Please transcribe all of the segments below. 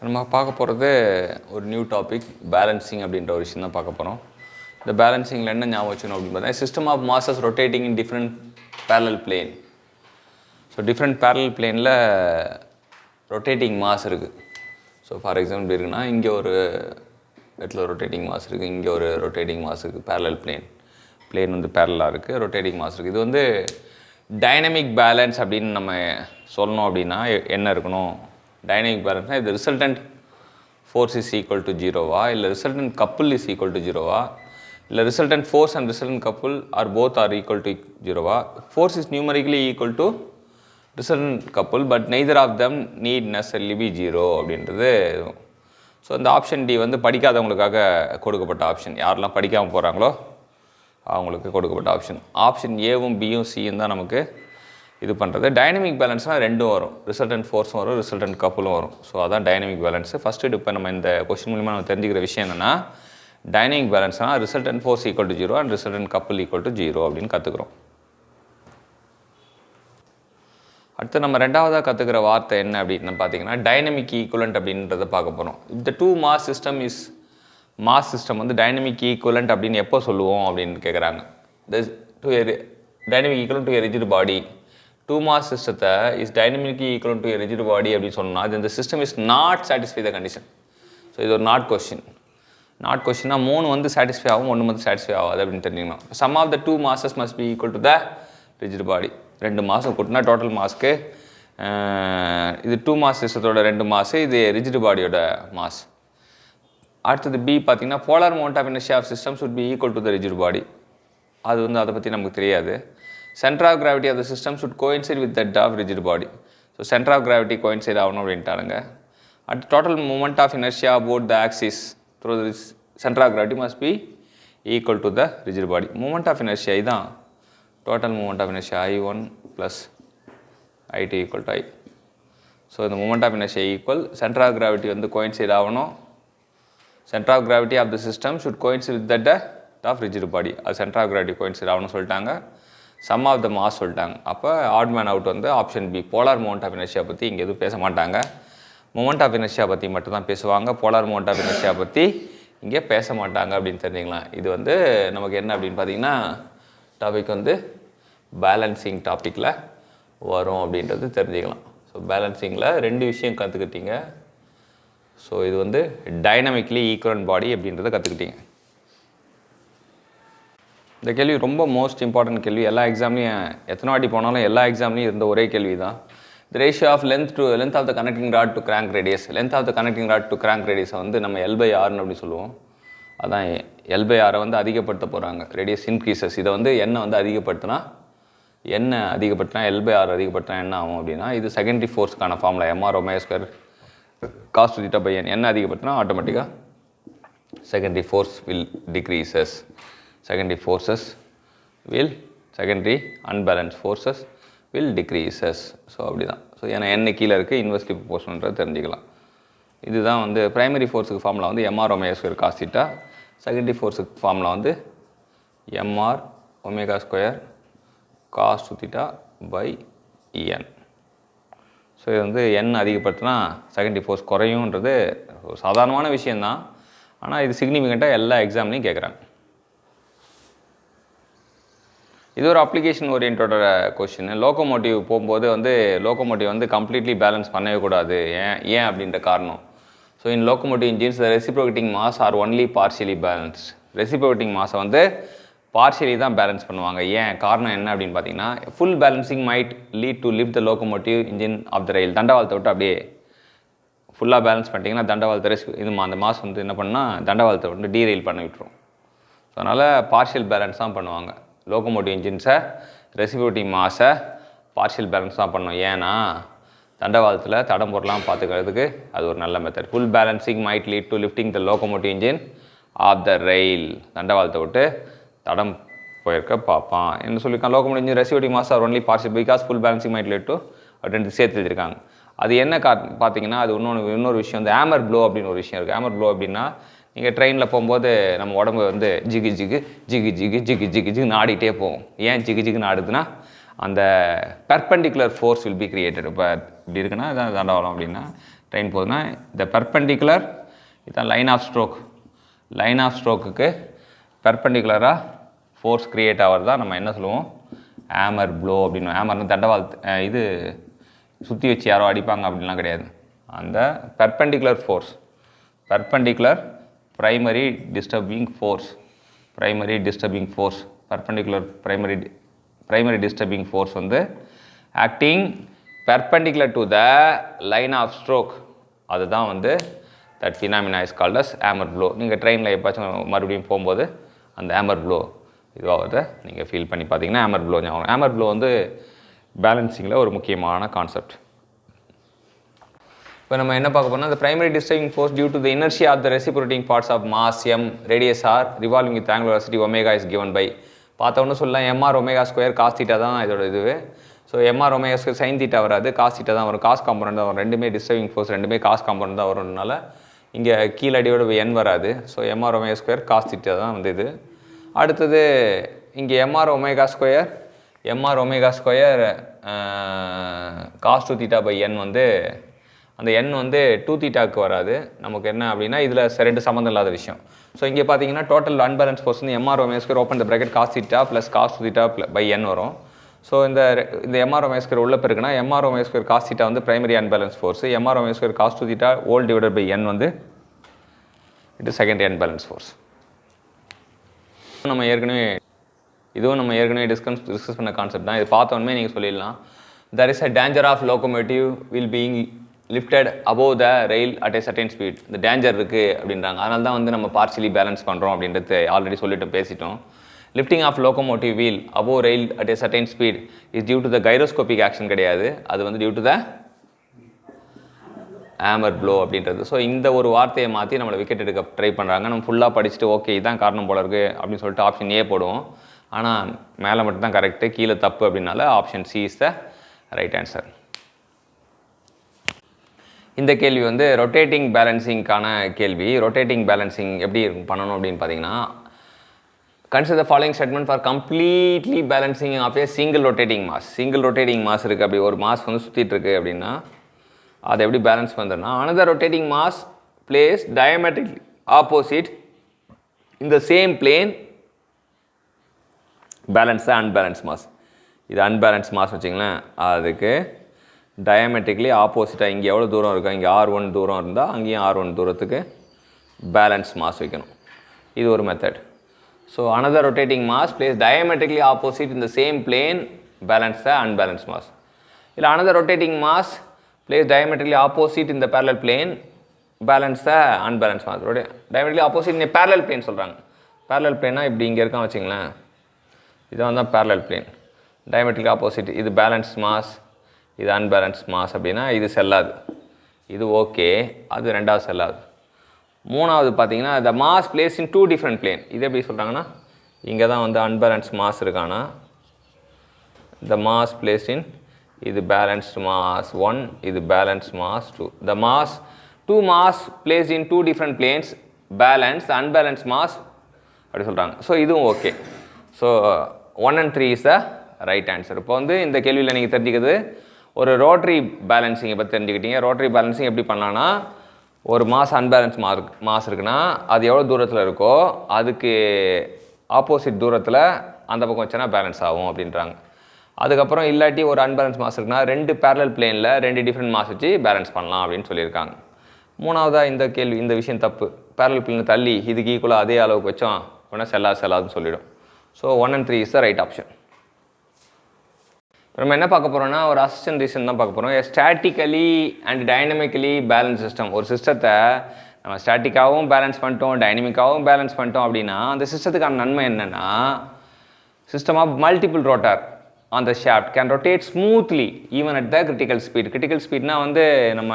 நம்ம பார்க்க போகிறது ஒரு நியூ டாபிக் பேலன்சிங் அப்படின்ற ஒரு விஷயம் தான் பார்க்க போகிறோம். இந்த பேலன்சிங்கில் என்ன ஞாபகம் வச்சுக்கணும் அப்படின்னு பார்த்தா system of masses rotating in different parallel plane. So different parallel பிளேனில் ரொட்டேட்டிங் மாஸ் இருக்குது. ஸோ ஃபார் எக்ஸாம்பிள் எப்படி இருக்குன்னா, இங்கே ஒரு இடத்துல ரொட்டேட்டிங் மாஸ் இருக்குது, இங்கே ஒரு ரொட்டேட்டிங் மாஸ் இருக்குது. பேரலல் பிளேன் வந்து பேரலாக இருக்குது, ரொட்டேட்டிங் மாஸ் இருக்குது. இது வந்து டைனமிக் பேலன்ஸ் அப்படின்னு நம்ம சொல்லணும். அப்படின்னா என்ன இருக்கணும்? டைனமிக் பேலன்ஸ்னால் இது resultant force is equal to ஜீரோவா, இல்லை resultant couple is equal to ஜீரோவா, இல்லை resultant force and resultant couple are both are equal to ஜீரோவா. Force is numerically equal to resultant couple but neither of them need necessarily be zero அப்படின்றது. So இந்த option D வந்து படிக்காதவங்களுக்காக கொடுக்கப்பட்ட option. யாரெல்லாம் படிக்காமல் போகிறாங்களோ அவங்களுக்கு கொடுக்கப்பட்ட ஆப்ஷன். ஆப்ஷன் ஏவும் பியும் சியும் தான் நமக்கு இது பண்ணுறது. டைனமிக் பேலன்ஸ்னால் ரெண்டும் வரும், ரிசல்டன்ட் ஃபோர்ஸும் வரும், ரிசல்டன்ட் கப்புளும் வரும். ஸோ அதான் டைனமிக் பேலன்ஸு. ஃபஸ்ட்டு இப்போ நம்ம இந்த கொஸ்டின் மூலிமா நம்ம தெரிஞ்சுக்கிற விஷயம் என்னென்னா, டைனமிக் பேலன்ஸ்னால் resultant force equal to zero and resultant couple equal to zero அப்படின்னு கற்றுக்குறோம். அடுத்து நம்ம ரெண்டாவதாக கற்றுக்கிற வார்த்தை என்ன அப்படின்னு பார்த்தீங்கன்னா டைனமிக் ஈக்குவலண்ட் அப்படின்றத பார்க்க போகிறோம். இந்த டூ மாஸ் சிஸ்டம் வந்து டைனமிக் ஈக்குவலண்ட் அப்படின்னு எப்போ சொல்லுவோம் அப்படின்னு கேட்குறாங்க. Dynamic equivalent to a rigid body. Two mass சிஸ்டத்தை is dynamic equivalent to a rigid body அப்படின்னு சொன்னால் அது இந்த system is not satisfy the condition. So இது ஒரு நாட் கொஸ்டின்னா 3 வந்து சாட்டிஸ்ஃபை ஆகும், 1 வந்து சாட்டிஸ்ஃபை ஆகாது அப்படின்னு தெரிஞ்சுக்கணும். Sum of the two masses must be equal to the rigid body. 2 மாதம் கூட்டினா டோட்டல் மாஸ்க்கு இது 2 மாஸ் சிஸ்டத்தோட 2 மாசு, இது ரிஜிட் பாடியோட மாஸ். அடுத்தது பி பார்த்தீங்கன்னா polar moment of inertia of system should be equal to the rigid body. அது வந்து அதை பற்றி நமக்கு தெரியாது. Centre of gravity of the system should coincide with that of rigid body. So centre of gravity coincide ஆகணும் அப்படின்ட்டானுங்க. அடுத்து total moment of inertia about the axis through the centre of gravity must be equal to the rigid body. Moment of inertia இதுதான் total moment of inertia I1 plus I2 equal to I. So இந்த moment of inertia equal centre of gravity வந்து coincide ஆகணும். Centre of gravity of the system should coincide with that of rigid body. அது centre of gravity coincide ஆகணும்னு சொல்லிட்டாங்க. Sum of the mass சொல்லிட்டாங்க. அப்போ odd man out வந்து option B. Polar moment of inertia பற்றி இங்கே எதுவும் பேச மாட்டாங்க, மொமெண்ட் ஆஃப் இனர்ஷியா பற்றி மட்டும் தான் பேசுவாங்க. போலார் மொமெண்ட் ஆஃப் இனர்ஷியா பற்றி இங்கே பேச மாட்டாங்க அப்படின்னு தெரிஞ்சுக்கலாம். இது வந்து நமக்கு என்ன அப்படின்னு பார்த்தீங்கன்னா டாபிக் வந்து பேலன்சிங் டாப்பிக்கில் வரும் அப்படின்றது தெரிஞ்சுக்கலாம். ஸோ பேலன்சிங்கில் 2 விஷயம் கற்றுக்கிட்டீங்க. ஸோ இது வந்து டைனமிக்லி ஈக்குவலன்ட் பாடி அப்படின்றத கற்றுக்கிட்டீங்க. இந்த கேள்வி ரொம்ப மோஸ்ட் இம்பார்ட்டன்ட் கேள்வி. எல்லா எக்ஸாம்லையும் எத்தனை வாட்டி போனாலும் எல்லா எக்ஸாம்லையும் இருந்த ஒரே கேள்வி தான். The ratio of length of the connecting rod to crank radius. Length of the connecting rod to crank ரேடியஸை வந்து நம்ம L/Rன்னு அப்படி சொல்லுவோம். அதான் L/Rரை வந்து அதிகப்படுத்த போகிறாங்க. Radius increases. இதை வந்து எண்ணெய் வந்து அதிகப்படுத்தினா L/R அதிகப்படுத்தினா என்ன ஆகும் அப்படின்னா, இது செகண்டரி ஃபோர்ஸுக்கான formula MR ω² cos θ by n. என்ன அதிகப்படுத்தினா ஆட்டோமேட்டிக்காக secondary force will decreases. Secondary unbalance forces will decreases. So அப்படி தான். ஸோ ஏன்னா என்ன கீழே இருக்குது, இன்வெர்ஸ்லி ப்ரொபோர்ஷனல்ன்றதை தெரிஞ்சுக்கலாம். இதுதான் வந்து ப்ரைமரி ஃபோர்ஸுக்கு ஃபார்முலா வந்து MR ω² cos θ. செகண்டரி ஃபோர்ஸுக்கு ஃபார்முலா வந்து MR ω² cos θ by n. So இது வந்து n அதிகப்படுத்தினா செகண்டரி ஃபோர்ஸ் குறையுன்றது சாதாரணமான விஷயந்தான். ஆனால் இது சிக்னிஃபிகண்ட்டாக எல்லா எக்ஸாம்லையும் கேட்குறாங்க. இது ஒரு அப்ளிகேஷன் ஓரியன்டோட கொஸ்டின். லோக்கோமோட்டிவ் போகும்போது வந்து லோக்கோமோட்டிவ் வந்து கம்ப்ளீட்லி பேலன்ஸ் பண்ணவே கூடாது. ஏன் அப்படின்ற காரணம். So in locomotive engines the reciprocating mass are only partially balance. Reciprocating மாஸை வந்து பார்ஷியலி தான் பேலன்ஸ் பண்ணுவாங்க. ஏன் காரணம் என்ன அப்படின்னு பார்த்தீங்கன்னா, full balancing might lead to lift the locomotive engine off the rail. தண்டவாளத்தை விட்டு அப்படியே ஃபுல்லாக பேலன்ஸ் பண்ணிட்டீங்கன்னா தண்டவாளத்தை அந்த மாஸ் வந்து என்ன பண்ணால் தண்டவாளத்தை வந்து டீரெயில் பண்ணி விட்டுரும். ஸோ அதனால் பார்ஷியல் பேலன்ஸ் தான் பண்ணுவாங்க. லோக்கோமோட்டிவ் இன்ஜின்ஸை ரெசிப்ரோகேட்டிங் மாஸை பார்ஷியல் பேலன்ஸ் தான் பண்ணும். ஏன்னா தண்டவாளத்தில் தடம் பொருளாமல் பார்த்துக்கிறதுக்கு அது ஒரு நல்ல method. Full balancing might lead to lifting the locomotive engine off the rail. தண்டவாளத்தை விட்டு தடம் போயிருக்க பார்ப்பான் என்ன சொல்லியிருக்கான். Locomotive engine reciprocating mass are only partial because full balancing might lead to அப்படின்னு சேர்த்து எழுதியிருக்காங்க. அது என்ன பார்த்தீங்கன்னா, அது இன்னொரு விஷயம் வந்து ஆமர் ப்ளோ அப்படின்னு ஒரு விஷயம் இருக்குது. ஆமர் ப்ளோ அப்படின்னா, நீங்கள் ட்ரெயினில் போகும்போது நம்ம உடம்பு வந்து ஜிகுன்னு ஆடிக்கிட்டே போகும். ஏன் ஜிகுன்னு ஆடுதுன்னா, அந்த perpendicular force will be created. இப்போ இப்படி இருக்குன்னா இதான் தண்டவாளம் அப்படின்னா ட்ரெயின் போகுதுன்னா இந்த பெர்பெண்டிகுலர் இதுதான் லைன் ஆஃப் ஸ்ட்ரோக்குக்கு பெர்பெண்டிகுலராக ஃபோர்ஸ் க்ரியேட் ஆகிறது தான் நம்ம என்ன சொல்லுவோம் ஹேமர் ப்ளோ அப்படின்னு. ஹேமர்னு தண்டவாள் இது சுற்றி வச்சு யாரோ அடிப்பாங்க அப்படின்லாம் கிடையாது. அந்த perpendicular force, perpendicular primary disturbing force, perpendicular primary disturbing force வந்து acting perpendicular to the line of stroke, அதுதான் வந்து that phenomena is called as hammer blow. நீங்கள் ட்ரெயினில் எப்போச்சும் மறுபடியும் போகும்போது அந்த ஹேமர் ப்ளோ இதுவாகிறத நீங்கள் ஃபீல் பண்ணி பார்த்தீங்கன்னா ஹேமர் ப்ளோ ஞாபகம். ஹேமர் ப்ளோ வந்து பேலன்சிங்கில் ஒரு முக்கியமான கான்செப்ட். இப்போ நம்ம என்ன பார்க்க போனால் the primary disturbing force due to the inertia of the reciprocating parts of mass m radius r revolving with angular velocity omega is given by பார்த்தோன்னு சொல்லலாம் mr omega square cos theta தான் இதோட இதுவே. So mr omega square sin theta வராது, cos theta தான் வரும், cos component தான் வரும். ரெண்டுமே டிஸ்டர்பிங் ஃபோர்ஸ், ரெண்டுமே காஸ் காம்பனண்ட் தான் வரும்னால இங்கே கீழடியோட n வராது. So mr omega square cos theta தான் வந்து இது. அடுத்தது இங்கே mr omega square cos 2 theta by n வந்து அந்த n வந்து 2 தீட்டாவுக்கு வராது. நமக்கு என்ன அப்படின்னா இதில் ரெண்டு சம்மந்தம் இல்லாத விஷயம். ஸோ இங்கே பார்த்தீங்கன்னா டோட்டல் அன்பேலன்ஸ் ஃபோர்ஸ் வந்து mr omega square open the bracket cos theta plus cos 2 theta by n வரும். ஸோ இந்த mr omega square உள்ள பெருக்குனா mr omega square cos theta வந்து primary unbalance force, mr omega square cos 2 theta whole divided by n வந்து இது secondary unbalance force. இதுவும் நம்ம ஏற்கனவே டிஸ்கஸ் பண்ண கான்செப்ட் தான். இது பார்த்தோன்னே நீங்கள் சொல்லிடலாம் there is a danger of locomotive will being lifted above the rail at a certain speed. இந்த டேஞ்சர் இருக்குது அப்படின்றாங்க. அதனால தான் வந்து நம்ம பார்ஷியலி பேலன்ஸ் பண்ணுறோம் அப்படின்றது ஆல்ரெடி பேசிட்டோம். Lifting of locomotive wheel above rail at a certain speed is due to the gyroscopic action கிடையாது, அது வந்து due to the hammer flow அப்படின்றது. ஸோ இந்த ஒரு வார்த்தையை மாற்றி நம்மளை விக்கெட் எடுக்க ட்ரை பண்ணுறாங்க. நம்ம ஃபுல்லாக படிச்சுட்டு ஓகே இதான் காரணம் போல இருக்குது அப்படின்னு சொல்லிட்டு ஆப்ஷன் ஏ போடுவோம். ஆனால் மேலே மட்டும் தான் கரெக்டு, கீழே தப்பு அப்படின்னால option C is the right answer. இந்த கேள்வி வந்து ரொட்டேட்டிங் பேலன்சிங்கான கேள்வி. ரொட்டேட்டிங் பேலன்சிங் எப்படி பண்ணணும் அப்படின்னு பார்த்தீங்கன்னா consider the following statement for completely balancing of a single rotating mass. Single rotating mass இருக்குது, அப்படி ஒரு மாஸ் வந்து சுற்றிட்டு இருக்குது அப்படின்னா அதை எப்படி பேலன்ஸ் பண்ணுறதுனா another rotating mass placed diametrically opposite in the same plane balance the unbalanced mass. இது அன்பேலன்ஸ் மாஸ் வச்சிங்களேன், அதுக்கு டயமெட்ரிக்லி ஆப்போசிட்டாக இங்கே எவ்வளோ தூரம் இருக்கோ இங்கே R1 தூரம் இருந்தால் அங்கேயும் R1 தூரத்துக்கு பேலன்ஸ் மாஸ் வைக்கணும். இது ஒரு method. So another rotating mass placed diametrically opposite in the same plane balance the unbalanced mass. இல்லை another rotating mass placed diametrically opposite in the parallel plane balance the unbalanced mass. diametrically opposite in a parallel plane சொல்கிறாங்க. parallel planeனா இப்படி இங்கே இருக்கான் வச்சிங்களேன், இதான் தான் parallel plane. diametrically opposite, இது balance mass, இது அன்பேலன்ஸ் மாஸ் அப்படின்னா இது செல்லாது, இது ஓகே, அது ரெண்டாவது செல்லாது. மூணாவது பார்த்தீங்கன்னா the mass place in 2 different plane. இது எப்படி சொல்கிறாங்கன்னா இங்கே தான் வந்து அன்பேலன்ஸ் மாஸ் இருக்கானா த மாஸ் பிளேஸ் இன் இது பேலன்ஸ்டு மாஸ் 1, இது balance mass 2. The mass 2 mass place in 2 different planes balance unbalance mass அப்படி சொல்கிறாங்க. ஸோ இதுவும் okay. So 1 and 3 is the right answer. இப்போ வந்து இந்த கேள்வியில் நீங்கள் தெரிஞ்சுக்கிறது ஒரு ரோட்டரி பேலன்சிங்கை பற்றி தெரிஞ்சுக்கிட்டீங்க. ரோட்டரி பேலன்சிங் எப்படி பண்ணலான்னா ஒரு மாஸ் அன்பேலன்ஸ் மாஸ் இருக்குன்னா அது எவ்வளோ தூரத்தில் இருக்கோ அதுக்கு ஆப்போசிட் தூரத்தில் அந்த பக்கம் வச்சோன்னா பேலன்ஸ் ஆகும் அப்படின்றாங்க. அதுக்கப்புறம் இல்லாட்டி ஒரு அன்பேலன்ஸ் மாஸ் இருக்குன்னா 2 பேரலல் பிளேனில் 2 டிஃப்ரெண்ட் மாஸ் வச்சு பேலன்ஸ் பண்ணலாம் அப்படின்னு சொல்லியிருக்காங்க. மூணாவதாக இந்த விஷயம் தப்பு. பேரலல் பிளேனை தள்ளி இதுக்கு ஈக்குவலாக அதே அளவுக்கு வச்சோம் அப்படின்னா செல்லாதுன்னு சொல்லிடும். So 1 and 3 is the right option. நம்ம என்ன பார்க்க போகிறோம்னா ஒரு அசிஸ்டன்ட் ரீசன் தான் பார்க்க போகிறோம். Statically and dynamically balance system. ஒரு சிஸ்டத்தை நம்ம ஸ்டாட்டிக்காகவும் பேலன்ஸ் பண்ணிட்டோம், டைனமிக்காகவும் பேலன்ஸ் பண்ணிட்டோம் அப்படின்னா அந்த சிஸ்டத்துக்கான நன்மை என்னென்னா system of multiple rotor on the shaft can rotate smoothly even at the critical speed. Critical ஸ்பீட்னா வந்து நம்ம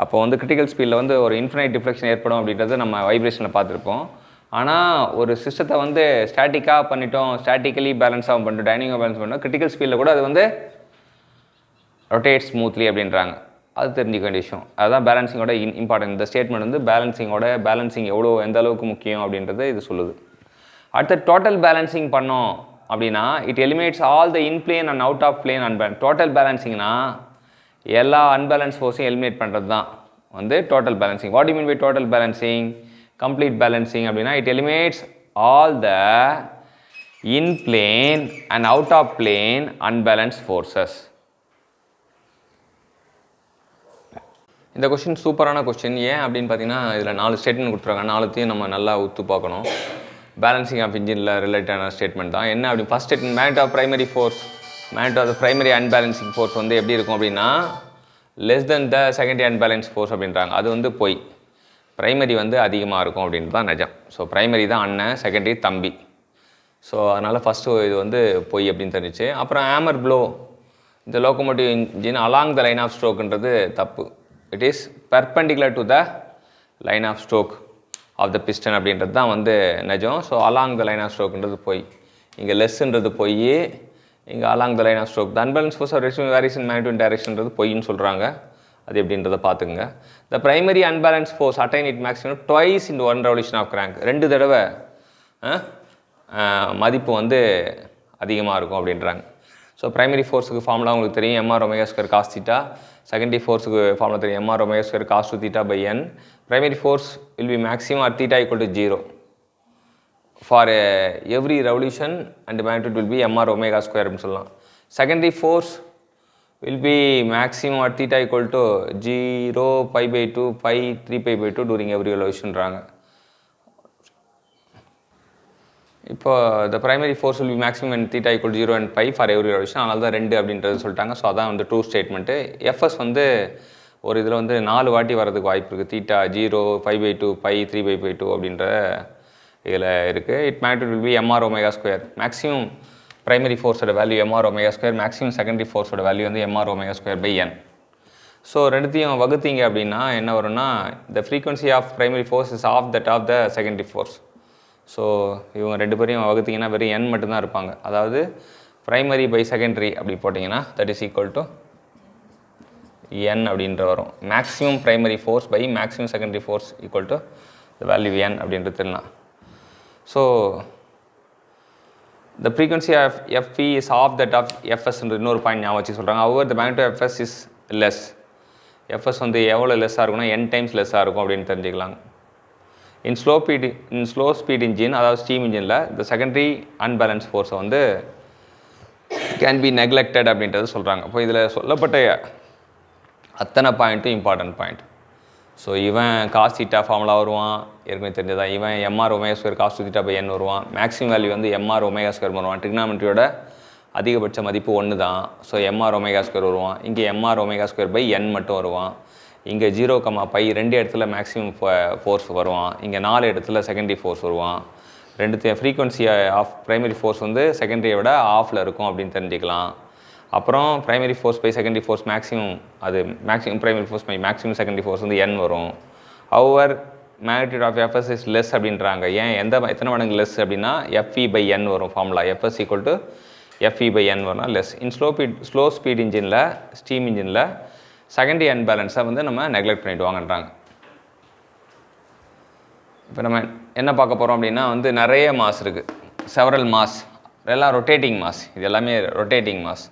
அப்போ வந்து கிரிட்டிக்கல் ஸ்பீடில் வந்து ஒரு இன்ஃபினைட் டிஃப்ளெக்ஷன் ஏற்படும் அப்படின்றத நம்ம வைப்ரேஷனில் பார்த்துருப்போம். ஆனால் ஒரு சிஸ்டத்தை வந்து ஸ்டாட்டிக்காக பண்ணிட்டோம், ஸ்டாட்டிக்கலி பேலன்ஸாகவும் பண்ணிட்டோம், டைனமிக்காக பேலன்ஸ் பண்ணிட்டோம், கிரிட்டிக்கல் ஸ்பீடில் கூட அது வந்து ரொட்டேட் ஸ்மூத்லி அப்படின்றாங்க. அது தெரிஞ்சிக்க வேண்டிய விஷயம். அதுதான் பேலன்சிங்கோட இம்பார்ட்டன்ட். இந்த ஸ்டேட்மெண்ட் வந்து பேலன்சிங் எந்த அளவுக்கு முக்கியம் அப்படின்றத இது சொல்லுது. அடுத்த டோட்டல் பேலன்சிங் பண்ணோம் அப்படின்னா it eliminates all the in plane and out of plane unbalance. Total பேலன்சிங்னா எல்லா அன்பேலன்ஸ் ஃபோர்ஸையும் எலிமினேட் பண்ணுறது தான். வந்து total balancing. What do you mean by total balancing? Complete balancing அப்படின்னா it eliminates all the in plane and out of plane unbalanced forces. இந்த question சூப்பரான question. ஏன் அப்படின்னு பார்த்தீங்கன்னா இதில் 4 ஸ்டேட்மெண்ட் கொடுத்துருக்காங்க. 4த்தையும் நம்ம நல்லா உத்து பார்க்கணும். பேலன்சிங் ஆஃப் இன்ஜினில் ரிலேட்டடான ஸ்டேட்மெண்ட் தான். என்ன அப்படி first statement magnet of primary force, magnet of primary unbalancing force வந்து எப்படி இருக்கும் அப்படின்னா less than the secondary unbalance force அப்படின்றாங்க. அது வந்து பொய். பிரைமரி வந்து அதிகமாக இருக்கும் அப்படின்றது தான் நிஜம். ஸோ பிரைமரி தான் அண்ணன், செகண்டரி தம்பி. ஸோ அதனால் ஃபஸ்ட்டு இது வந்து பொய் அப்படின்னு தெரிஞ்சிச்சு. அப்புறம் ஹேமர் ப்ளோ இந்த locomotive engine along the line of ஸ்ட்ரோக்குன்றது தப்பு. It is perpendicular to the line of stroke of the piston அப்படின்றது தான் வந்து நிஜம். So along the line of ஸ்ட்ரோக்குன்றது பொய். இங்கே லெஸ்ன்றது பொய், இங்கே along the line of stroke. The unbalance force of variation magnitude டைரக்ஷன்றது பொய்ன்னு சொல்கிறாங்க. அது எப்படின்றத பார்த்துக்குங்க. The primary unbalance force attain it maximum twice in 1 revolution of crank. 2 தடவை மதிப்பு வந்து அதிகமாக இருக்கும் அப்படின்றாங்க. ஸோ பிரைமரி ஃபோர்ஸுக்கு ஃபார்முலா உங்களுக்கு தெரியும், MR omega square cos theta. Secondary ஃபோர்ஸுக்கு ஃபார்முலா தெரியும், MR omega square cos 2 theta by N. Primary force will be maximum at theta equal to 0 for every revolution and magnitude will be MR omega square அப்படின்னு சொல்லலாம். Secondary force will be maximum at theta equal to 0 pi by 2 pi 3 pi by 2 during every revolutionன்றாங்க. இப்போ the primary force will be maximum when theta equal to 0 and pi for every revolution. அதனால தான் 2 அப்படின்றது சொல்லிட்டாங்க. So அதான் வந்து true statement. FS வந்து ஒரு இதில் வந்து 4 வாட்டி வரதுக்கு வாய்ப்பு இருக்குது. தீட்டா 0 5 by 2 pi 3 by 2 அப்படின்ற இதில் இருக்குது. It magnitude will be mr omega square. Maximum primary force ஓட value mr omega square, maximum secondary force ஓட வேல்யூ வந்து mr omega square by n. So ரெண்டுத்தையும் வகுத்தீங்க அப்படின்னா என்ன வரும்னா the frequency of primary force is half that of the secondary force. So இவங்க 2 பேரையும் வகுத்தீங்கன்னா வெறும் n மட்டும்தான் இருப்பாங்க. அதாவது பிரைமரி பை செகண்டரி அப்படி போட்டிங்கன்னா that is equal to n அப்படின்ற வரும். Maximum primary force by maximum secondary force equal to the value n அப்படின்றது தெரியலாம். So the frequency of Fp is half that of Fs இன்னொரு பாயிண்ட் ஞாபகம் வச்சு சொல்கிறாங்க. however the magnitude of Fs is less. Fs வந்து எவ்வளோ லெஸ்ஸாக இருக்கும்னா n times லெஸ்ஸாக இருக்கும் அப்படின்னு தெரிஞ்சுக்கலாம். in slow speed engine அதாவது ஸ்டீம் இன்ஜினில் the secondary unbalanced force வந்து can be neglected அப்படின்றது சொல்கிறாங்க. அப்போ இதில் சொல்லப்பட்ட அத்தனை பாயிண்ட்டும் இம்பார்ட்டன்ட் பாயிண்ட். ஸோ இவன் காஸ் தீட்டா ஃபார்முலா வருவான், ஏற்கனவே தெரிஞ்சதான். இவன் MR omega square cos 2 theta by N வருவான். மேக்ஸிமம் வேல்யூ வந்து எம்ஆர் ஒமேகா ஸ்கொயர் வருவான். ட்ரிக்னாமெட்ரியோட அதிகபட்ச மதிப்பு 1 தான். ஸோ எம்ஆர் ஒமேகா ஸ்கொயர் வருவான். இங்கே எம்ஆர் ஒமேகா ஸ்கொயர் பை என் மட்டும் வருவான். இங்கே 0, பை 2 இடத்துல மேக்ஸிமம் ஃபோர்ஸ் வருவான். இங்கே 4 இடத்துல செகண்டரி ஃபோர்ஸ் வருவான். ரெண்டுத்தையும் ஃப்ரீக்வன்சி ஆஃப் ப்ரைமரி ஃபோர்ஸ் வந்து செகண்டரியை விட ஆஃபில் இருக்கும் அப்படின்னு தெரிஞ்சுக்கலாம். அப்புறம் primary force by secondary force maximum, அது maximum primary force by maximum secondary force வந்து n வரும். Our magnitude of FS is less அப்படின்றாங்க. ஏன் எத்தனை மடங்கு லெஸ் அப்படின்னா எஃப்இ பை n வரும் formula. FS equal to FE by n வரும் லெஸ். இன் ஸ்லோ ஸ்பீட் இன்ஜினில் ஸ்டீம் இன்ஜினில் செகண்டரி அன்பேலன்ஸை வந்து நம்ம நெக்லெக்ட் பண்ணிவிடுவாங்கன்றாங்க. இப்போ நம்ம என்ன பார்க்க போகிறோம் அப்படின்னா வந்து நிறைய மாஸ் இருக்குது, செவரல் மாஸ், எல்லாம் ரொட்டேட்டிங் மாஸ். இது எல்லாமே ரொட்டேட்டிங் மாஸ்.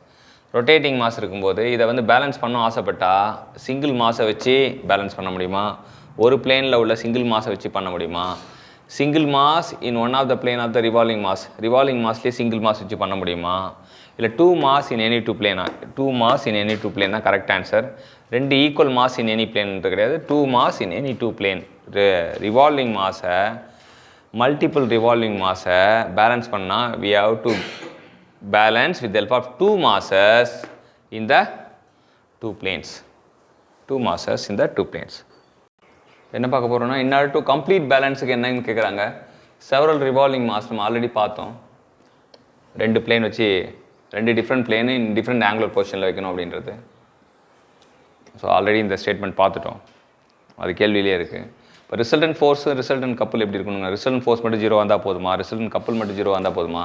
ரொட்டேட்டிங் மாஸ் இருக்கும்போது இதை வந்து பேலன்ஸ் பண்ண ஆசைப்பட்டால் சிங்கிள் மாஸை வச்சு பேலன்ஸ் பண்ண முடியுமா? ஒரு பிளேனில் உள்ள சிங்கிள் மாஸை வச்சு பண்ண முடியுமா? Single mass in one of the plane of the revolving மாஸ்லேயே சிங்கிள் மாஸ் வச்சு பண்ண முடியுமா? இல்லை 2 மாஸ் இன் எனி 2 பிளேனா? 2 மாஸ் இன் எனி 2 பிளேன் தான் correct answer. 2 equal mass in any பிளேன்றது கிடையாது. 2 mass in any 2 plane. Revolving மாஸை மல்டிபிள் ரிவால்விங் மாஸை பேலன்ஸ் பண்ணால் we have to balance with the help of 2 masses in the 2 planes. 2 masses in the 2 planes. என்ன பார்க்க போகிறோம்னா in order to complete balanceக்கு என்னன்னு கேட்குறாங்க. several revolving mass நம்ம already பார்த்தோம். 2 பிளேன் வச்சு 2 different plane in different angular பொசிஷனில் வைக்கணும் அப்படின்றது. ஸோ ஆல்ரெடி இந்த ஸ்டேட்மெண்ட் பார்த்துட்டோம், அது கேள்வியிலே இருக்குது. இப்போ ரிசல்டன்ட் ஃபோர்ஸு ரிசல்டன்ட் கப்பல் எப்படி இருக்கணுங்க? ரிசல்டன்ட் ஃபோர்ஸ் மட்டும் 0 வந்தால் போதுமா? ரிசல்டன்ட் கப்பல் மட்டும் 0 வந்தால் போதுமா?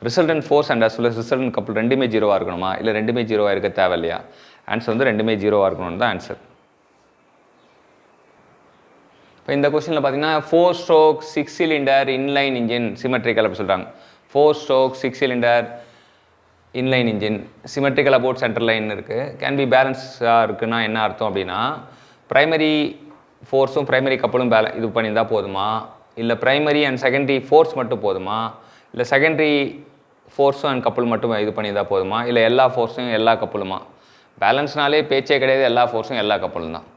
Resultant force and as well as resultant couple ரெண்டுமே 0 இருக்கணுமா? இல்லை ரெண்டுமே 0 இருக்க தேவையில்லையா? ஆன்சர் வந்து ரெண்டுமே 0 இருக்கணும்னு தான் ஆன்சர். இப்போ இந்த கொஸ்டினில் பார்த்தீங்கன்னா 4 stroke 6 cylinder inline engine symmetrical அப்படி சொல்கிறாங்க. 4 stroke 6 cylinder inline engine symmetrical about centre line இருக்குது. கேன் பி பேலன்ஸாக இருக்குன்னா என்ன அர்த்தம் அப்படின்னா ப்ரைமரி ஃபோர்ஸும் ப்ரைமரி கப்பலும் இது பண்ணியிருந்தால் போதுமா, இல்லை ப்ரைமரி அண்ட் செகண்டரி ஃபோர்ஸ் மட்டும் போதுமா, இல்லை செகண்டரி ஃபோர்ஸும் அண்ட் கப்பல் மட்டும் இது பண்ணியிருந்தால் போதுமா, இல்லை எல்லா ஃபோர்ஸும் எல்லா கப்பலுமா? பேலன்ஸ்னாலே பேச்சே கிடையாது, எல்லா ஃபோர்ஸும் எல்லா கப்பலும் தான்.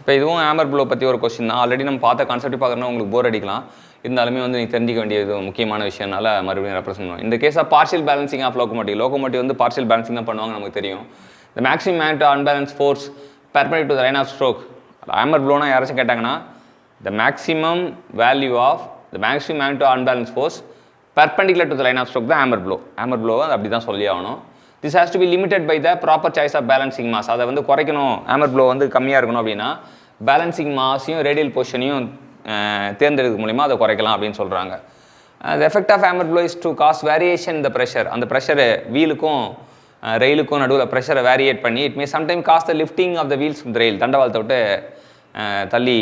இப்போ இதுவும் ஹேமர் ப்ளோ பற்றி ஒரு கொஸ்டின் தான். ஆல்ரெடி நம்ம பார்த்த கான்செப்ட் பார்க்குறோன்னா உங்களுக்கு போர் அடிக்கலாம். இருந்தாலுமே வந்து நீங்கள் தெரிஞ்சிக்க வேண்டியது முக்கியமான விஷயம்னால மறுபடியும் ரெப்ரசென்ட் பண்ணுவோம். இந்த case of partial balancing of locomotive வந்து பார்ஷியல் பேலன்சிங் தான் பண்ணுவாங்க, நமக்கு தெரியும். இந்த maximum magnet unbalance force perpendicular to the line of stroke. Hammer ப்ளோனா யாராச்சும் கேட்டாங்கன்னா the maximum value of the maximum magnet unbalance force perpendicular to the line of stroke தான் ஹேமர் ப்ளோ. ஹேமர் ப்ளோ அது அப்படி தான் சொல்லி ஆகணும். This has to be limited by the proper choice of balancing mass. அதை வந்து குறைக்கணும், hammer flow வந்து கம்மியாக இருக்கணும் அப்படின்னா பேலன்சிங் மாஸையும் ரேடியல் பொசிஷனையும் தேர்ந்தெடுக்க மூலிமா அதை குறைக்கலாம் அப்படின்னு சொல்கிறாங்க. The effect of hammer blow is to cause variation the pressure. அந்த ப்ரெஷரை வீலுக்கும் ரெயிலுக்கும் நடுவில் ப்ரெஷரை வேரியேட் பண்ணி it may sometime cause the lifting of the wheels with rail. தண்டவாளத்தை விட்டு தள்ளி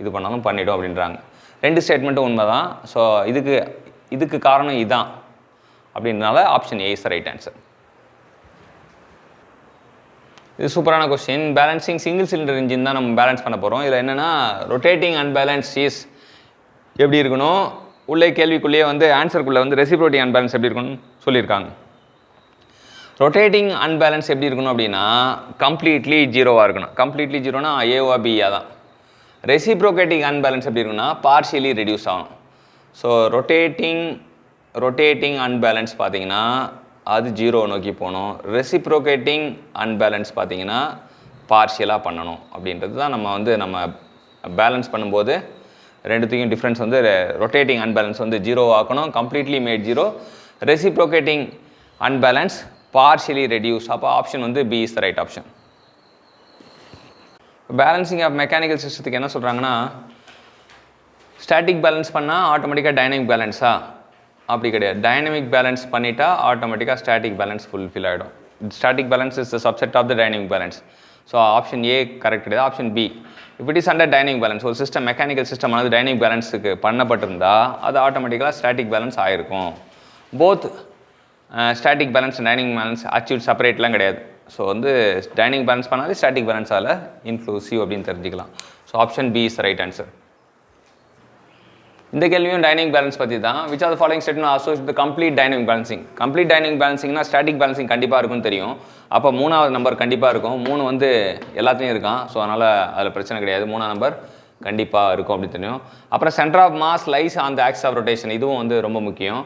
இது பண்ணாலும் பண்ணிவிடும் அப்படின்றாங்க. ரெண்டு ஸ்டேட்மெண்ட்டும் உண்மை தான். ஸோ இதுக்கு காரணம் இதுதான் அப்படின்றனால option A is right answer. இது சூப்பரான question. Balancing single cylinder engine தான் நம்ம பேலன்ஸ் பண்ண போகிறோம். இதில் என்னென்னா ரொட்டேட்டிங் அன்பேலன்ஸ் இஸ் எப்படி இருக்கணும், உள்ளே கேள்விக்குள்ளேயே வந்து ஆன்சருக்குள்ளே வந்து ரெசிப்ரோட்டிங் அன்பேலன்ஸ் எப்படி இருக்கணும்னு சொல்லியிருக்காங்க. ரொட்டேட்டிங் அன்பேலன்ஸ் எப்படி இருக்கணும் அப்படின்னா கம்ப்ளீட்லி ஜீரோவாக இருக்கணும். கம்ப்ளீட்லி ஜீரோனா ஏவா பியா தான். ரெசிப்ரோகேட்டிங் அன்பேலன்ஸ் எப்படி இருக்குன்னா பார்ஷியலி ரெடியூஸ் ஆகும். ஸோ ரொட்டேட்டிங் அன்பேலன்ஸ் பார்த்தீங்கன்னா அது ஜீரோ நோக்கி போகணும். ரெசிப்ரோகேட்டிங் அன்பேலன்ஸ் பார்த்தீங்கன்னா பார்ஷியலாக பண்ணணும் அப்படின்றது தான் நம்ம பேலன்ஸ் பண்ணும்போது ரெண்டுத்துக்கும் டிஃப்ரென்ஸ் வந்து ரொட்டேட்டிங் அன்பேலன்ஸ் வந்து ஜீரோ ஆக்கணும், completely made zero. Reciprocating unbalance partially reduce. அப்போ ஆப்ஷன் வந்து B is the right option. Balancing of mechanical சிஸ்டத்துக்கு என்ன சொல்கிறாங்கன்னா ஸ்டாட்டிக் பேலன்ஸ் பண்ணால் ஆட்டோமேட்டிக்காக டைனமிக் பேலன்ஸா? அப்படி கிடையாது. டைனமிக் பேலன்ஸ் பண்ணிட்டா ஆட்டோமேட்டிக்காக ஸ்டாட்டிக் பேலன்ஸ் ஃபுல்ஃபில் ஆகிடும். Static balance is the subset of the dynamic balance. So option A correct கிடையாது. Option B if it is under dynamic balance. ஒரு சிஸ்டம் மெக்கானிக்கல் சிஸ்டம் ஆனது டைனமிக் பேலன்ஸுக்கு பண்ணப்பட்டிருந்தா அது ஆட்டோமேட்டிக்காக ஸ்டாட்டிக் பேலன்ஸ் ஆகிருக்கும். Both static balance and dynamic balance achieve செப்பரேட்லாம் கிடையாது. ஸோ வந்து டைனமிக் பேலன்ஸ் பண்ணாலே ஸ்டாட்டிக் பேலன்ஸால் இன்க்ளூசிவ் அப்படின்னு தெரிஞ்சுக்கலாம். So option B is right answer. இந்த கேள்வியும் டைனமிக் பேலன்ஸ் பற்றி தான். Which are the following statement associate the complete dynamic balancing. Complete dynamic பேலன்சிங்னா ஸ்டாட்டிக் பேலன்சிங் கண்டிப்பாக இருக்கும்னு தெரியும். அப்போ மூணாவது நம்பர் கண்டிப்பாக இருக்கும். 3 வந்து எல்லாத்தையும் இருக்கான். ஸோ அதனால் அதில் பிரச்சனை கிடையாது. 3ஆம் நம்பர் கண்டிப்பாக இருக்கும் அப்படின்னு தெரியும். அப்புறம் centre of mass lies on the axis of rotation. இதுவும் வந்து ரொம்ப முக்கியம்.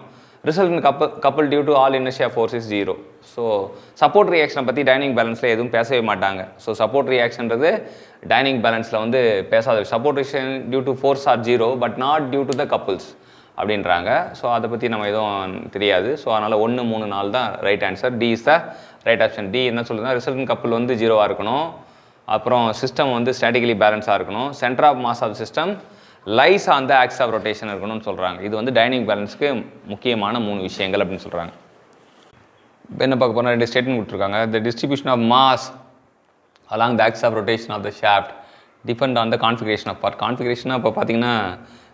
Result in couple due to all inertia force is 0. So support ரியாக்ஷனை பற்றி டைனமிக் பேலன்ஸில் எதுவும் பேசவே மாட்டாங்க. ஸோ சப்போர்ட் ரியாக்ஷன்றது டைனமிக் பேலன்ஸில் வந்து பேசாத. Support reaction due to force are 0 but not due to the couples அப்படின்றாங்க. ஸோ அதை பற்றி நம்ம எதுவும் தெரியாது. ஸோ அதனால் 1, 3, 4 தான் right answer. D is the right option. D என்ன சொல்லுதுன்னா ரிசல்ட் இன் கப்புள் வந்து 0வாக இருக்கணும். அப்புறம் சிஸ்டம் வந்து ஸ்டாட்டிக்கலி பேலன்ஸாக இருக்கணும். Centre of mass of system lies on the axis of rotation இருக்கணும்னு சொல்கிறாங்க. இது வந்து டைனமிக் பேலன்ஸ்க்கு முக்கியமான 3 விஷயங்கள் அப்படின்னு சொல்கிறாங்க. இப்போ என்ன பார்க்க போனால் 2 ஸ்டேட்மெண்ட் கொடுத்துருக்காங்க. The distribution of mass along the axis of rotation of the shaft depend on the configuration of part. கான்ஃபிகரேஷனாக இப்போ பார்த்தீங்கன்னா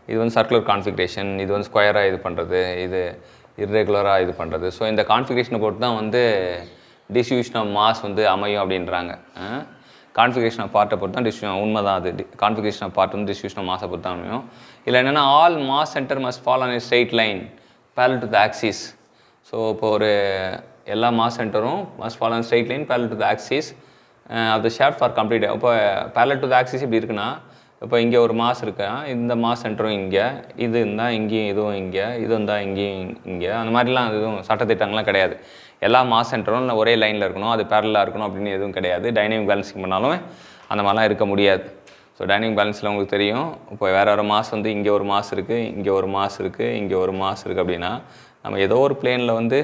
இது வந்து சர்க்குலர் கான்ஃபிகரேஷன், இது வந்து ஸ்கொயராக இது பண்ணுறது, இது இர்ரெகுலராக இது பண்ணுறது. ஸோ இந்த கான்ஃபிகரேஷனை பொறுத்து தான் வந்து டிஸ்ட்ரிபியூஷன் ஆஃப் மாஸ் வந்து அமையும் அப்படின்றாங்க. கான்ஃபிகரேஷன் ஆஃப் பார்ட்டை பொறுத்து தான் டிஸ்ட்ரிபியூஷன் உண்மை தான். அது கான்ஃபிகரேஷன் ஆஃப் பார்ட் வந்து டிஸ்ட்ரிபியூஷன் ஆஃப் மாஸை பொறுத்து தான் அமையும். இல்லை என்னென்னா all mass centre must fall on a straight line parallel to the axis. So இப்போ ஒரு எல்லா மாஸ் சென்டரும் must fall on straight line parallel to the axis of the shaft for complete. இப்போ parallel to the axis இப்படி இருக்குன்னா இப்போ இங்கே ஒரு மாஸ் இருக்கா, இந்த மாஸ் சென்டரும் இங்கே, இது இருந்தால் இங்கேயும் இதுவும் இங்கே, இது இருந்தால் இங்கேயும் இங்கே, அந்த மாதிரிலாம் எதுவும் சட்டத்திட்டங்கள்லாம் கிடையாது. எல்லா மாஸ் சென்டரும் ஒரே லைனில் இருக்கணும், அது பேரலாக இருக்கணும் அப்படின்னு எதுவும் கிடையாது. டைனமிக் பேலன்சிங் பண்ணாலும் அந்த மாதிரிலாம் இருக்க முடியாது. ஸோ டைனமிக் பேலன்ஸில் உங்களுக்கு தெரியும், இப்போ வேறு மாஸ் வந்து இங்கே ஒரு மாஸ் இருக்குது, இங்கே ஒரு மாஸ் இருக்குது, இங்கே ஒரு மாஸ் இருக்குது அப்படின்னா நம்ம ஏதோ ஒரு பிளேனில் வந்து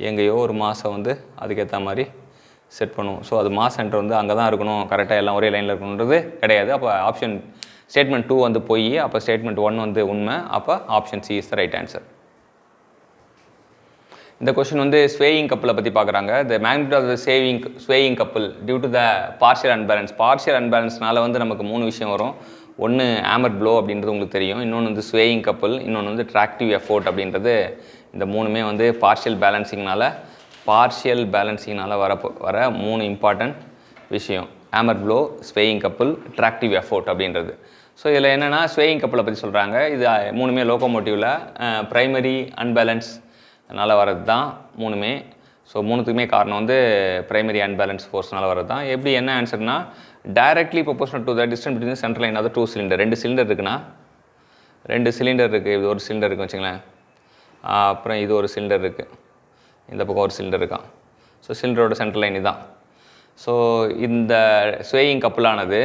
எங்கேயோ ஒரு மாஸை வந்து அதுக்கேற்ற மாதிரி செட் பண்ணுவோம். ஸோ அது மாஸ் சென்டர் வந்து அங்கே தான் இருக்கணும், கரெக்டாக எல்லாம் ஒரே லைனில் இருக்கணுன்றது கிடையாது. அப்போ ஆப்ஷன் ஸ்டேட்மெண்ட் 2 வந்து போய், அப்போ ஸ்டேட்மெண்ட் 1 வந்து உண்மை. அப்போ option C is the right answer. இந்த கொஸ்டின் வந்து ஸ்வேயிங் கப்பலை பற்றி பார்க்குறாங்க. The magnitude of the swaying couple due to the partial unbalance. Partial அன்பேலன்ஸ்னால வந்து நமக்கு 3 விஷயம் வரும். ஒன்று ஹேமர் ப்ளோ அப்படின்றது உங்களுக்கு தெரியும், இன்னொன்று வந்து ஸ்வேயிங் கப்பல், இன்னொன்று வந்து ட்ராக்டிவ் எஃபோர்ட் அப்படின்றது. இந்த 3மே வந்து பார்ஷியல் பேலன்சிங்னால் வர 3 இம்பார்ட்டன்ட் விஷயம். Hammer flow, swaying couple, tractive effort அப்படின்றது. ஸோ இதில் என்னென்னா ஸ்வேயிங் கப்பலை பற்றி சொல்கிறாங்க. இது மூணுமே லோக்கோமோட்டிவில் ப்ரைமரி அன்பேலன்ஸ் அதனால் வர்றது தான் மூணுமே. ஸோ மூணுத்துக்குமே காரணம் வந்து ப்ரைமரி அன்பேலன்ஸ் ஃபோர்ஸ்னால் வர்றது தான். எப்படி என்ன ஆன்சர்னா directly proportional to the distance between central line of 2 cylinder. 2 cylinder இருக்குன்னா 2 சிலிண்டர் இருக்குது. இது ஒரு சிலிண்டர் இருக்குன்னு வச்சுங்களேன். அப்புறம் இது ஒரு சிலிண்டர் இருக்குது, இந்த பக்கம் ஒரு சிலிண்டர் இருக்கான். ஸோ சிலிண்டரோட சென்ட்ரல் லைன் இதுதான். ஸோ இந்த ஸ்வேயிங் கப்புளானது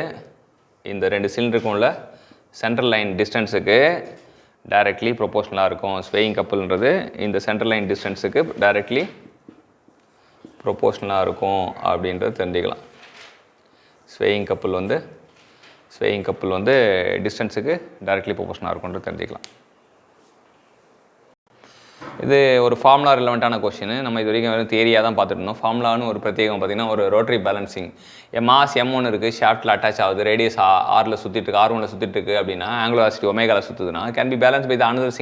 இந்த 2 சிலிண்டருக்கும் உள்ள சென்ட்ரல் லைன் டிஸ்டன்ஸுக்கு டைரக்ட்லி ப்ரொபோஷனலாக இருக்கும். ஸ்வேயிங் கப்புள்ன்றது இந்த சென்ட்ரல் லைன் டிஸ்டன்ஸுக்கு டைரக்ட்லி ப்ரொபோஷனலாக இருக்கும் அப்படின்றது தெரிஞ்சுக்கலாம். ஸ்வேயிங் கப்புள் வந்து டிஸ்டன்ஸுக்கு டைரக்ட்லி ப்ரொபோஷனலாக இருக்கும்ன்றது தெரிஞ்சுக்கலாம். இது ஒரு ஃபார்முலா ரிலவெண்ட்டான கொஷின். நம்ம இது வரைக்கும் வெறும் தியரியாக தான் பார்த்துட்டு இருந்தோம். ஃபார்முலான்னு ஒரு பிரத்யேகம் பார்த்திங்கன்னா ஒரு ரோட்டரி பேலன்சிங். மாஸ் M1 இருக்குது, ஷாஃப்ட்டில் அட்டாச் ஆகுது, ரேடியஸ் ஆரில் சுற்றிட்டு இருக்கு, R1ல் சுற்றிட்டு இருக்குது அப்படின்னா ஆங்குலர் வெலாசிட்டி ஒமேகாவில் சுற்றுதுன்னா can be balance by the another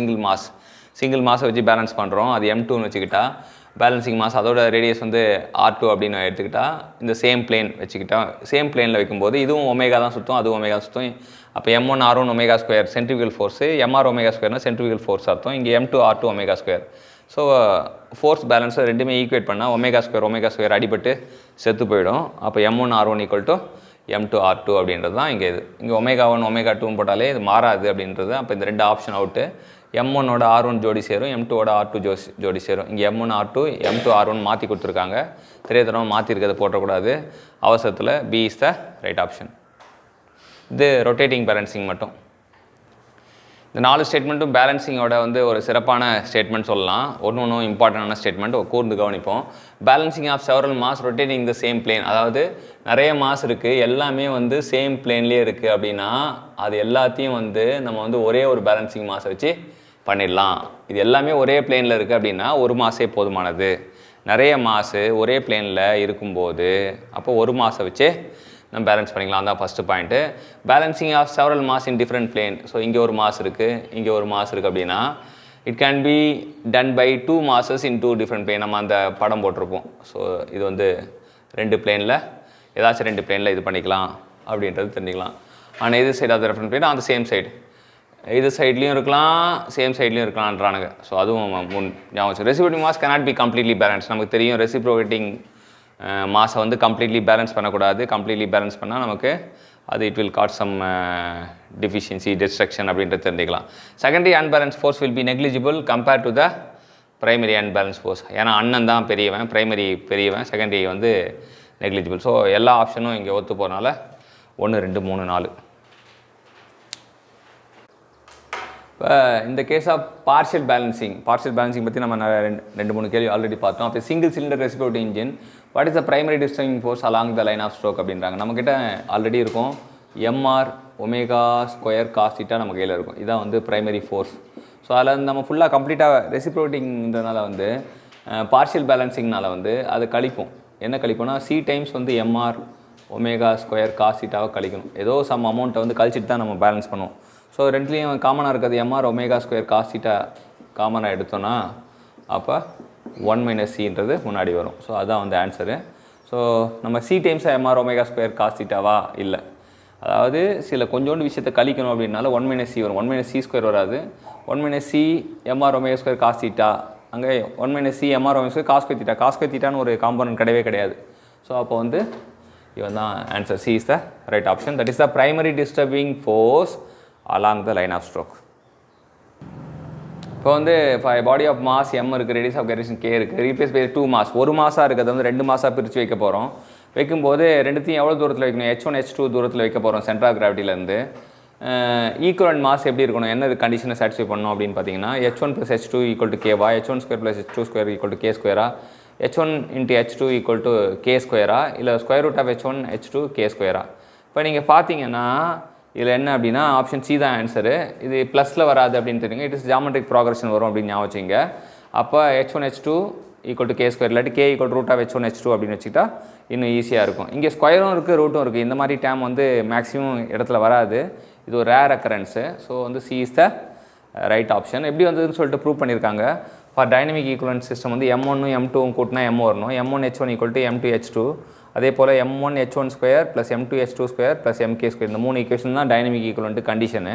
single மாஸை வச்சு பேலன்ஸ் பண்ணுறோம். அது M2ன்னு வச்சுக்கிட்டா பேலன்சிங் மாஸ் அதோட ரேடியஸ் வந்து R2 அப்படின்னு எடுத்துக்கிட்டால் இந்த சேம் பிளேன் வச்சுக்கிட்டா சேம் பிளேனில் வைக்கும்போது இதுவும் ஒமேகா தான் சுற்றும், அதுவும் ஒமேகா சுற்றும். அப்போ M1 R1 omega square centrifugal force, MR omega ஸ்கொயர்னா சென்ட்ரிபியூகல் ஃபோர்ஸ் அர்த்தம். இங்கே M2 R2 omega square. So force பேலன்ஸை ரெண்டுமே ஈக்குவேட் பண்ணால் ஒமேகா ஸ்கொயர் அடிபட்டு செத்து போயிடும். அப்போ M1 R1 equal to M2 R2 அப்படின்றது தான் இங்கே இது. இங்கே ஒமேகா 1 ஒமேகா 2 போட்டாலே இது மாறாது அப்படின்றது. அப்போ இந்த 2 ஆப்ஷன் அவுட்டு. M1ஓட R1 ஜோடி சேரும், M2ஓட R2 ஜோடி சேரும். இங்கே M1 R2 M2 R1 மாற்றி கொடுத்துருக்காங்க. தெரியாதனமாக மாற்றிருக்கிறத போட்டக்கூடாது அவசரத்தில். B is the right option. இது ரொட்டேட்டிங் பேலன்சிங் மட்டும். இந்த 4 ஸ்டேட்மெண்ட்டும் பேலன்சிங்கோட வந்து ஒரு சிறப்பான ஸ்டேட்மெண்ட் சொல்லலாம். ஒன்று இம்பார்ட்டண்டான ஸ்டேட்மெண்ட் கூர்ந்து கவனிப்போம். Balancing of several mass rotating the same plane. அதாவது நிறைய மாஸ் இருக்குது, எல்லாமே வந்து சேம் பிளேன்லேயே இருக்குது அப்படின்னா அது எல்லாத்தையும் வந்து நம்ம வந்து ஒரே ஒரு பேலன்சிங் மாஸை வச்சு பண்ணிடலாம். இது எல்லாமே ஒரே பிளேனில் இருக்குது அப்படின்னா ஒரு மாஸே போதுமானது. நிறைய மாசு ஒரே பிளேனில் இருக்கும்போது அப்போ ஒரு மாஸை வச்சு நம்ம பேலன்ஸ் பண்ணிக்கலாம். அதான் first point. Balancing of several mass in different plane. So இங்கே ஒரு மாஸ் இருக்குது, இங்கே ஒரு மாஸ் இருக்குது அப்படின்னா it can be done by 2 masses in 2 different plane. நம்ம அந்த படம் போட்டிருப்போம். ஸோ இது வந்து 2 பிளேனில் ஏதாச்சும் 2 பிளேனில் இது பண்ணிக்கலாம் அப்படின்றது தெரிஞ்சுக்கலாம். ஆனால் எது side of the reference plane, அந்த சேம் சைடு இது சைட்லேயும் இருக்கலாம், சேம் சைட்லேயும் இருக்கலான்றானுங்க. ஸோ அதுவும் ஞாபகம். Reciprocating mass cannot be completely balance. நமக்கு தெரியும் ரெசிப்ரோகேட்டிங் மாஸை வந்து கம்ப்ளீட்லி பேலன்ஸ் பண்ணக்கூடாது. கம்ப்ளீட்லி பேலன்ஸ் பண்ணால் நமக்கு அது it will got some deficiency destruction அப்படின்றது தெரிஞ்சுக்கலாம். Secondary unbalance force will be negligible compared to the primary unbalance force. ஏன்னா அண்ணன் தான் பெரியவன், பிரைமரி பெரியவன், செகண்டரி வந்து நெக்லிஜிபிள். ஸோ எல்லா ஆப்ஷனும் இங்கே ஒத்து போகிறனால 1 2 3 4. இப்போ இந்த கேஸ் ஆஃப் பார்ஷியல் பேலன்சிங் பற்றி நம்ம 2-3 கேள்வி ஆல்ரெடி பார்த்தோம். அப்போ single cylinder reciprocating engine what is the primary disturbing force along the line of stroke அப்படின்றாங்க. நம்மக்கிட்ட ஆல்ரெடி இருக்கும் MR omega square cos theta நம்ம கையில் இருக்கும். இதான் வந்து பிரைமரி ஃபோர்ஸ். ஸோ அதில் நம்ம ஃபுல்லாக கம்ப்ளீட்டாக ரெசிப்ரோகேட்டிங்கிறதுனால வந்து பார்ஷியல் பேலன்சிங்னால் வந்து அது கழிப்போம். என்ன கழிப்போம்னா C டைம்ஸ் வந்து MR ஒமேகா ஸ்கொயர் காஸ் தீட்டாவை கழிக்கணும். ஏதோ சம் அமௌண்ட்டை வந்து கழிச்சிட்டு தான் நம்ம பேலன்ஸ் பண்ணுவோம். ஸோ ரெண்டுலேயும் காமனாக இருக்கிறது MR omega square cos theta காமனாக எடுத்தோன்னா அப்போ 1 - Cன்றது முன்னாடி வரும். ஸோ அதுதான் வந்து ஆன்சரு. ஸோ நம்ம C times MR omega square cos தீட்டாவா இல்லை, அதாவது சில கொஞ்சோண்டு விஷயத்தை கழிக்கணும் அப்படின்னால 1 - C வரும். 1 - C ஸ்கொயர் வராது. 1 - C MR omega square cos theta, அங்கே 1 - C MR omega square cos square theta. Cos square தீட்டான்னு ஒரு காம்பனன்ட் கிடையவே கிடையாது. ஸோ அப்போ வந்து இவன் தான் answer. C is the right option. That is the primary disturbing force along the line of stroke. இப்போ வந்து பாடி ஆஃப் மாஸ் M இருக்குது, ரேடியஸ் ஆஃப் கைரேஷன் K இருக்குது, ரீப்ளேஸ் பை 2 மாஸ். ஒரு மாசாக இருக்கிறது வந்து 2 மாசாக பிரித்து வைக்க போகிறோம். வைக்கும்போது ரெண்டுத்தையும் எவ்வளோ தூரத்தில் வைக்கணும், H1 H2 தூரத்தில் வைக்க போகிறோம் சென்டர் ஆஃப் கிராவிட்டிலேருந்து. ஈக்குவலன்ட் மாஸ் எப்படி இருக்கணும், என்ன கண்டிஷனை சாட்டிஸ்ஃபை பண்ணணும் அப்படின்னு பார்த்தீங்கன்னா H1 + H2 = K-வா, H1² + H2² = K², H1 × H2 = K², இல்லை √H1 H2 K². இப்போ நீங்கள் பார்த்தீங்கன்னா இதில் என்ன அப்படின்னா ஆப்ஷன் C தான் ஆன்சரு. இது ப்ளஸில் வராது அப்படின்னு தெரியுங்க. இட் இஸ் ஜாமெட்ரிக் ப்ராக்ரஷன் வரும் அப்படின்னு ஞாபகம் வச்சுங்க. அப்போ H1 H2 = K² இல்லாட்டி K = √H1 H2 அப்படின்னு வச்சுக்கிட்டா இன்னும் ஈஸியாக இருக்கும். இங்கே ஸ்கொயரும் இருக்குது, ரூட்டும் இருக்குது. இந்த மாதிரி டேம் வந்து மேக்ஸிமம் இடத்துல வராது. இது ஒரு ரேர் அக்கரன்ஸு. ஸோ வந்து C is the right option. எப்படி வந்ததுன்னு சொல்லிட்டு ப்ரூவ் பண்ணியிருக்காங்க. ஃபார் டைனமிக் ஈக்குவலன்ட் சிஸ்டம் வந்து M1 M2 கூட்டினா M வரணும். M1 H1 = M2 H2. அதே போல் m1 h1 square plus m2 h2 square plus mk square இந்த 3 ஈக்குவேஷன் தான் டைனமிக் ஈக்குவலன்ட் கண்டிஷனு.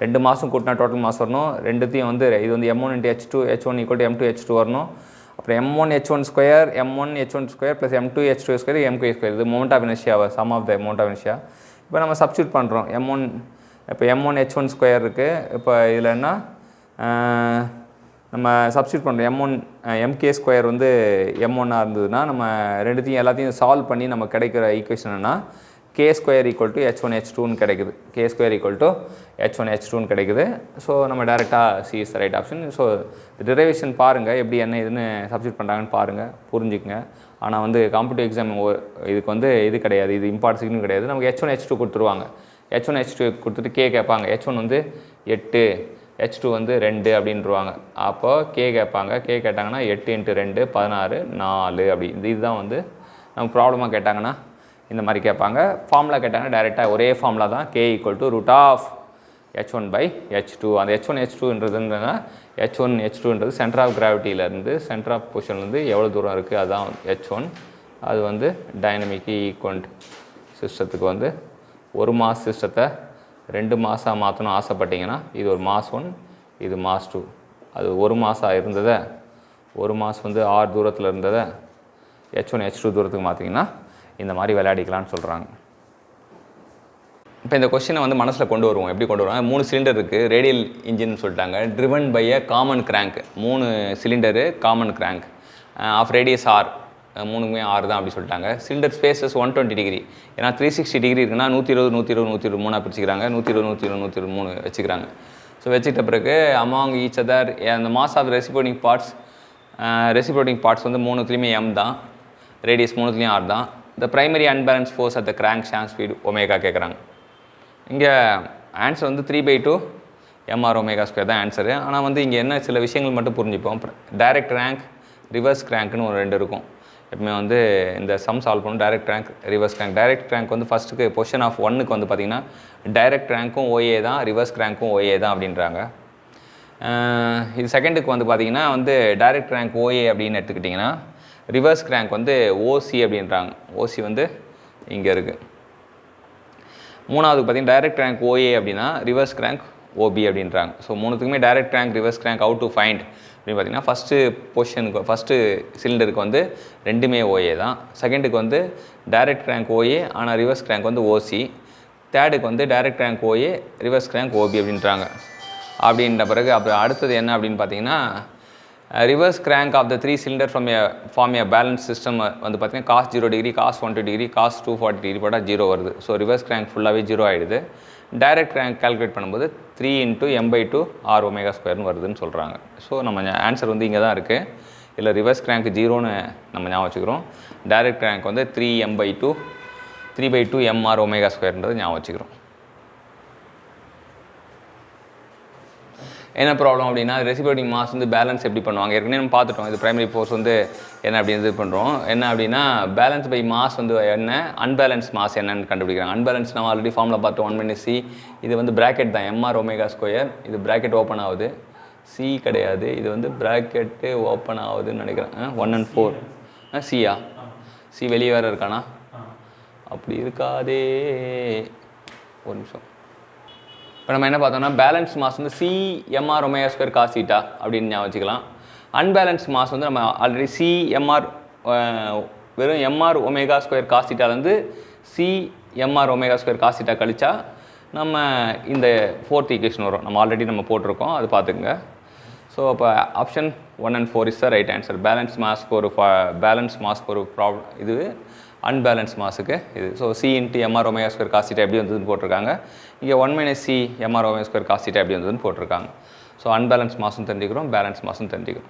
2 மாதம் கூட்டினா டோட்டல் மாஸ் வரணும். ரெண்டுத்தையும் வந்து இது வந்து m1 × h2 h1 = m2 h2 வரணும். அப்புறம் m1 h1 square m1 h1 square plus m2 h2 square mk square இது moment of inertia sum of the moment of inertia. இப்போ நம்ம சப்ஸ்டியூட் பண்ணுறோம். இப்போ m1 h1 ஸ்கொயர் இருக்குது. இப்போ இதில் என்ன நம்ம சப்ஸ்டியூட் பண்ணுறோம். mk ஸ்கொயர் வந்து m1 இருந்ததுன்னா நம்ம ரெண்டுத்தையும் எல்லாத்தையும் சால்வ் பண்ணி நம்ம கிடைக்கிற ஈக்குவேஷன் என்னன்னா k ஸ்கொயர் = h1 h2ன்னு கிடைக்குது. k ஸ்கொயர் = h1 h2ன்னு கிடைக்குது. ஸோ நம்ம டேரெக்டாக C is the right option. So derivation பாருங்கள் எப்படி என்ன இதுன்னு சப்ஸ்டியூட் பண்ணுறாங்கன்னு பாருங்கள், புரிஞ்சுக்குங்க. ஆனால் வந்து காம்படிட்டிவ் எக்ஸாம் இதுக்கு வந்து இது கிடையாது, இது இம்பார்ட்டன்ஸ் கிடையாது. நமக்கு h1 h2 கொடுத்துருவாங்க. h1 h2 கொடுத்துட்டு k கேட்பாங்க. h1 வந்து 8, h2 வந்து 2 அப்படின்ட்டுருவாங்க. அப்போ k கேட்பாங்க. k கேட்டாங்கன்னா 8 × 2 16 4 அப்படி. இதுதான் வந்து நம்ம ப்ராப்ளமாக கேட்டாங்கன்னா இந்த மாதிரி கேட்பாங்க. ஃபார்முலா கேட்டாங்கன்னா டைரெக்டாக ஒரே ஃபார்முலா தான், k = h1/h2. அந்த h1 h2ன்றதுன்னா h1 h2ன்றது சென்டர் ஆஃப் கிராவிட்டியிலேருந்து சென்டர் ஆஃப் பொசிஷன்லேருந்து எவ்வளோ தூரம் இருக்குது அதுதான் h1. அது வந்து டைனமிக் ஈக்குவலன்ட் சிஸ்டத்துக்கு வந்து ஒரு மாஸ் சிஸ்டத்தை 2 மாதம் மாற்றணும் ஆசைப்பட்டீங்கன்னா இது ஒரு மாஸ் 1, இது மாஸ் 2. அது ஒரு மாதம் இருந்ததை ஒரு மாஸ் வந்து r தூரத்தில் இருந்ததை h1 h2 தூரத்துக்கு மாற்றிங்கன்னா இந்த மாதிரி விளையாடிக்கலான்னு சொல்கிறாங்க. இப்போ இந்த கொஸ்டினை வந்து மனசில் கொண்டு வருவோம். எப்படி கொண்டு வருவாங்க? 3 சிலிண்டர் இருக்குது, ரேடியல் இன்ஜின் சொல்லிட்டாங்க, driven by a common crank. 3 cylinder common crank of radius r, 3க்குமே r தான் அப்படி சொல்லிட்டாங்க. Cylinder spaces 120 degree. ஏன்னா 360 டிகிரி இருக்குன்னா 120 120 123 பிரிச்சுக்கிறாங்க. 120 120 123 வச்சுக்கிறாங்க. ஸோ வச்சுக்கிட்ட பிறகு அமாங் ஈச் அதர் அந்த மாஸ் ஆஃப் ரெசிப்ரோட்டிங் பார்ட்ஸ் வந்து 3த்துலேயுமே m தான், ரேடியஸ் 3த்துலேயும் r தான். த primary unbalance force at the crank shank speed omega கேட்குறாங்க. இங்கே ஆன்சர் வந்து 3/2 mr ஒமேகா ஸ்கொயர் தான் ஆன்சரு. ஆனால் வந்து இங்கே என்ன சில விஷயங்கள் மட்டும் புரிஞ்சுப்போம். டைரக்ட் ரேங்க், ரிவர்ஸ் கிராங்க்னு ஒரு 2 இருக்கும். எப்பவுமே வந்து இந்த சம் சால்வ் பண்ணணும். Direct rank, reverse crank. Direct rank வந்து ஃபஸ்ட்டுக்கு பொசிஷன் ஆஃப் 1க்கு வந்து பார்த்திங்கன்னா டைரக்ட் ரேங்க்கும் OA தான், ரிவர்ஸ் கிராங்க்கும் OA தான் அப்படின்றாங்க. இது செகண்டுக்கு வந்து பார்த்திங்கன்னா வந்து டைரக்ட் ரேங்க் OA அப்படின்னு எடுத்துக்கிட்டிங்கன்னா ரிவர்ஸ் கிராங்க் வந்து OC அப்படின்றாங்க. OC வந்து இங்கே இருக்குது. மூணாவதுக்கு பார்த்திங்கன்னா டைரக்ட் ரேங்க் OA அப்படின்னா ரிவர்ஸ் கிராங்க் OB அப்படின்றாங்க. ஸோ 3த்துக்குமே direct rank, reverse crank out to find அப்படின்னு பார்த்திங்கன்னா ஃபஸ்ட்டு சிலிண்டருக்கு வந்து 2மே OA தான். செகண்டுக்கு வந்து டைரக்ட் ரேங்க் OA ஆனால் ரிவர்ஸ் கிராங்க் வந்து OC. தேர்டுக்கு வந்து direct rank OA, reverse crank OB அப்படின்றாங்க. அப்படின்ற பிறகு அப்புறம் அடுத்தது என்ன அப்படின்னு பார்த்தீங்கன்னா reverse crank of the 3 cylinder form a balance system வந்து பார்த்தீங்கன்னா cos 0 degree, cos 120 degree, cos 240 degree போட்டால் 0 வருது. ஸோ ரிவர்ஸ் கிராங்க் ஃபுல்லாகவே 0 ஆகிடுது. டைரக்ட் ரேங்க் கால்குலேட் பண்ணும்போது 3 × m/2 r ஒமேகா ஸ்கொயர்னு வருதுன்னு சொல்கிறாங்க. ஸோ நம்ம ஆன்சர் வந்து இங்கே தான் இருக்குது. இல்லை ரிவர்ஸ் கிராங்க் 0ன்னு நம்ம ஞாபகம் வச்சுக்கிறோம். டைரக்ட் ரேங்க் வந்து 3/2 mr ஒமேகா ஸ்கொயர்ன்றது ஞாபகம் வச்சுக்கிறோம். என்ன ப்ராப்ளம் அப்படின்னா ரெசிப்ரோட்டிங் மாஸ் வந்து பேலன்ஸ் எப்படி பண்ணுவாங்க ஏற்கனவே நம்ம பார்த்துட்டோம். இது பிரைமரி ஃபோர்ஸ் வந்து என்ன அப்படின்னு இது பண்ணுறோம். என்ன அப்படின்னா பேலன்ஸ் பை மாஸ் வந்து என்ன, அன்பேலன்ஸ் மாஸ் என்னன்னு கண்டுபிடிக்கிறாங்க. அன்பேலன்ஸ் நம்ம ஆல்ரெடி ஃபார்மில் பார்த்தோம். 1 - c. இது வந்து ப்ராக்கெட் தான், mr ஒமேகா ஸ்கொயர். இது ப்ராக்கெட் ஓப்பன் ஆகுது, c கிடையாது. இது வந்து ப்ராக்கெட்டு ஓப்பன் ஆகுதுன்னு நினைக்கிறேன். 1 and 4 சியா? சி வெளியே வேறு இருக்கானா? அப்படி இருக்காதே. ஒரு நிமிஷம். இப்போ நம்ம என்ன பார்த்தோம்னா பேலன்ஸ் மாஸ் வந்து c mr omega square cos theta அப்படின்னு ஞாபகம் வச்சுக்கலாம். அன்பேலன்ஸ் மாஸ் வந்து நம்ம ஆல்ரெடி c mr வெறும் mr ஒமேகா ஸ்கொயர் காஸ் தீட்டாலேருந்து c mr omega square cos theta கழிச்சா நம்ம இந்த 4th ஈக்குவேஷன் வரும். நம்ம ஆல்ரெடி நம்ம போட்டிருக்கோம், அது பார்த்துக்குங்க. ஸோ அப்போ option 1 and 4 is the right answer. Balance மாஸ்க்கு ஒரு ப்ராப்ளம் இது, அன்பேலன்ஸ் மாஸுக்கு இது. So c × mr omega square cos theta எப்படி வந்ததுன்னு போட்டிருக்காங்க. இங்கே 1 - c mr omega square cos theta எப்படி வந்ததுன்னு போட்டிருக்காங்க. ஸோ அன்பேலன்ஸ் மாஸும் தெரிஞ்சுக்கிறோம், பேலன்ஸ் மாஸும் தெரிஞ்சுக்கிறோம்.